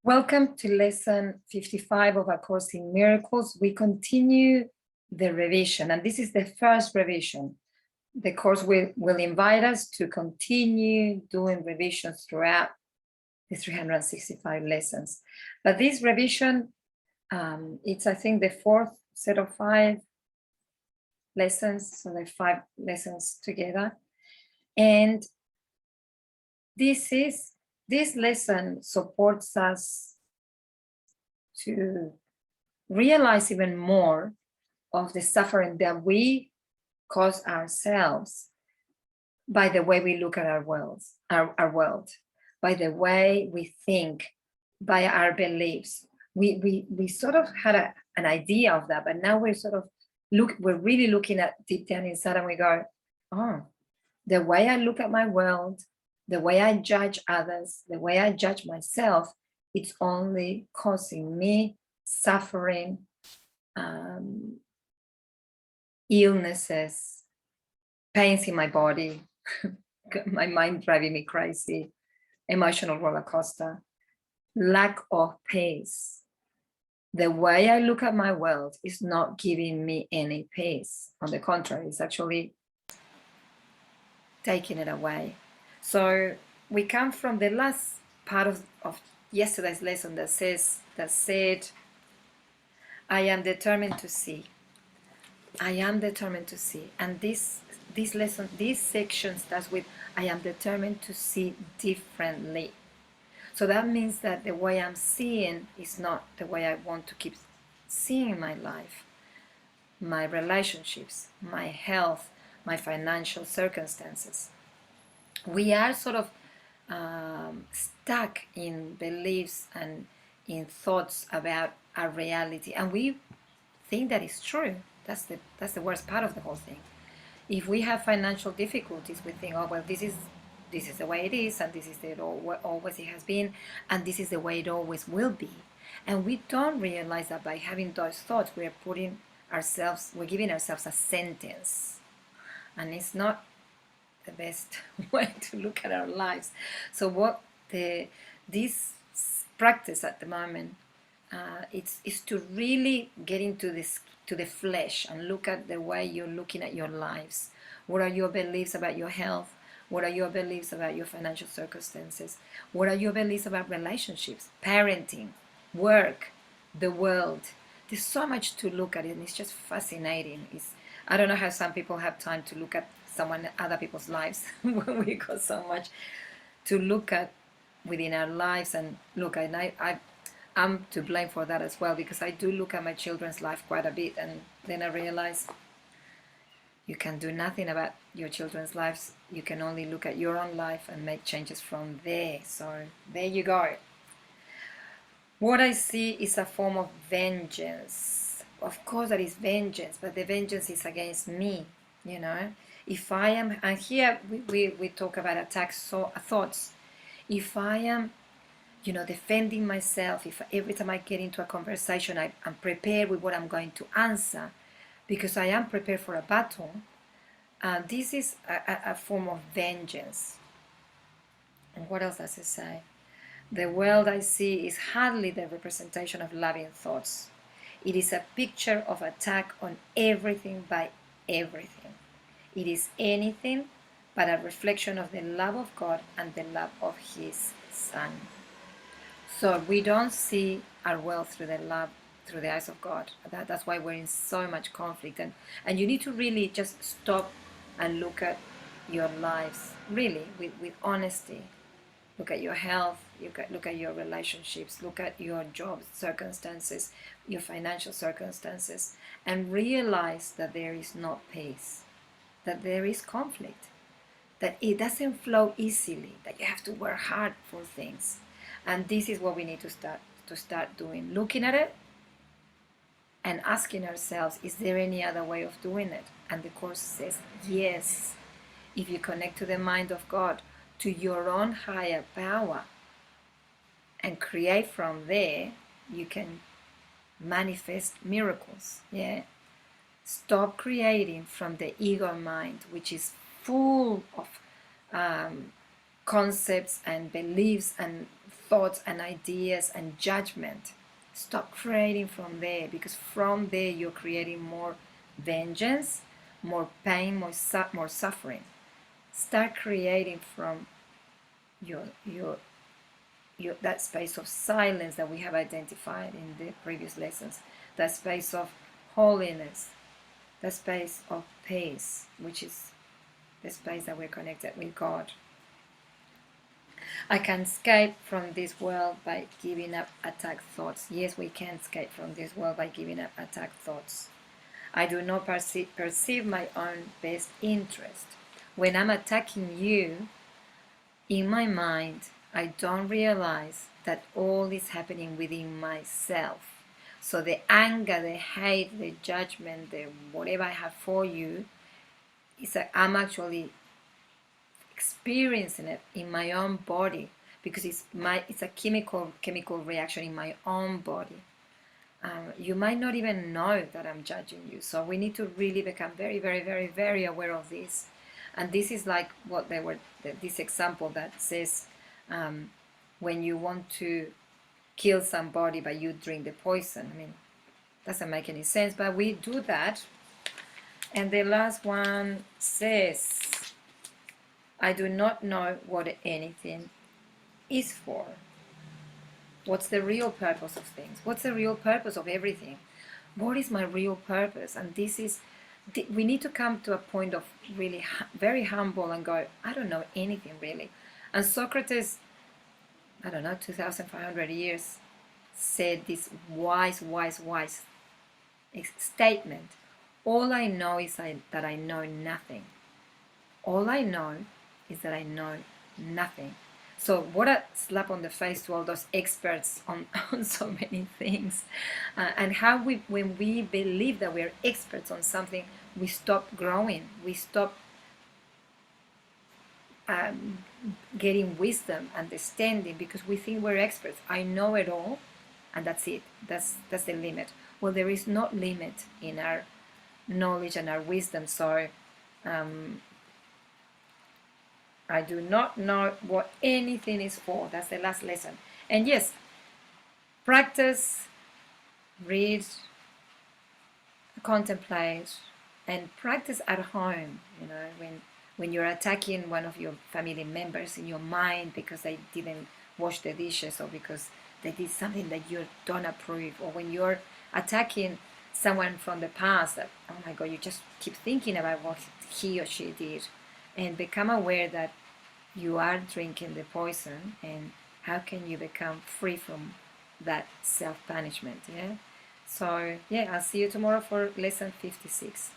Welcome to lesson 55 of A Course in Miracles. We continue the revision, and this is the first revision. The course will invite us to continue doing revisions throughout the 365 lessons. But this revision, it's, I think, the fourth set of 5 lessons, so there are 5 lessons together. And this lesson supports us to realize even more of the suffering that we cause ourselves by the way we look at our world, by the way we think, by our beliefs. We sort of had an idea of that, but now we're really looking at deep down inside, and we go, oh, the way I look at my world, the way I judge others, the way I judge myself, it's only causing me suffering, illnesses, pains in my body, my mind driving me crazy, emotional roller coaster, lack of peace. The way I look at my world is not giving me any peace. On the contrary, it's actually taking it away. So we come from the last part of yesterday's lesson that said, I am determined to see. I am determined to see. And this lesson, this section starts with, I am determined to see differently. So that means that the way I'm seeing is not the way I want to keep seeing my life, my relationships, my health, my financial circumstances. We are sort of stuck in beliefs and in thoughts about our reality, and we think that is true. That's the worst part of the whole thing. If we have financial difficulties, we think, oh well, this is the way it is, and this is the always it has been, and this is the way it always will be. And we don't realize that by having those thoughts, we're giving ourselves a sentence, and it's not the best way to look at our lives. So what this practice at the moment is to really get into the flesh and look at the way you're looking at your lives. What are your beliefs about your health? What are your beliefs about your financial circumstances? What are your beliefs about relationships, parenting, work, the world? There's so much to look at, and it's just fascinating. I don't know how some people have time to look at other people's lives when we got so much to look at within our lives. And look, I'm to blame for that as well, because I do look at my children's life quite a bit, and then I realize you can do nothing about your children's lives. You can only look at your own life and make changes from there. So there you go. What I see is a form of vengeance. Of course that is vengeance, but the vengeance is against me, you know. If I am, and here we talk about thoughts. If I am, defending myself, if every time I get into a conversation, I'm prepared with what I'm going to answer, because I am prepared for a battle, this is a form of vengeance. And what else does it say? The world I see is hardly the representation of loving thoughts. It is a picture of attack on everything by everything. It is anything but a reflection of the love of God and the love of His Son. So we don't see our world through the eyes of God. That's why we're in so much conflict. And you need to really just stop and look at your lives, really, with honesty. Look at your health, look at your relationships, look at your job circumstances, your financial circumstances, and realize that there is not peace, that there is conflict, that it doesn't flow easily, that you have to work hard for things. And this is what we need to start doing, looking at it and asking ourselves, is there any other way of doing it? And the Course says, yes. If you connect to the mind of God, to your own higher power, and create from there, you can manifest miracles. Yeah. Stop creating from the ego mind, which is full of concepts and beliefs and thoughts and ideas and judgment. Stop creating from there, because from there you're creating more vengeance, more pain, more suffering. Start creating from your that space of silence that we have identified in the previous lessons, that space of holiness, the space of peace, which is the space that we're connected with God. I can escape from this world by giving up attack thoughts. Yes, we can escape from this world by giving up attack thoughts. I do not perceive my own best interest. When I'm attacking you, in my mind, I don't realize that all is happening within myself. So the anger, the hate, the judgment, the whatever I have for you, is that I'm actually experiencing it in my own body, because it's a chemical reaction in my own body. You might not even know that I'm judging you. So we need to really become very, very, very, very aware of this. And this is like what they were, this example that says, when you want to kill somebody but you drink the poison. I mean, doesn't make any sense, but we do that. And the last one says, I do not know what anything is for. What's the real purpose of things? What's the real purpose of everything? What is my real purpose? And this is, we need to come to a point of really very humble and go, I don't know anything really. And Socrates, I don't know, 2,500 years, said this wise statement. All I know is that I know nothing. All I know is that I know nothing. So what a slap on the face to all those experts on so many things. And how when we believe that we're experts on something, we stop growing. We stop getting wisdom, understanding, because we think we're experts. I know it all, and that's it. That's the limit. Well, there is no limit in our knowledge and our wisdom. So I do not know what anything is for. That's the last lesson. And yes, practice, read, contemplate, and practice at home. You know, when you're attacking one of your family members in your mind because they didn't wash the dishes, or because they did something that you don't approve, or when you're attacking someone from the past that, oh my God, you just keep thinking about what he or she did, and become aware that you are drinking the poison, and how can you become free from that self-punishment. Yeah. So yeah, I'll see you tomorrow for lesson 56.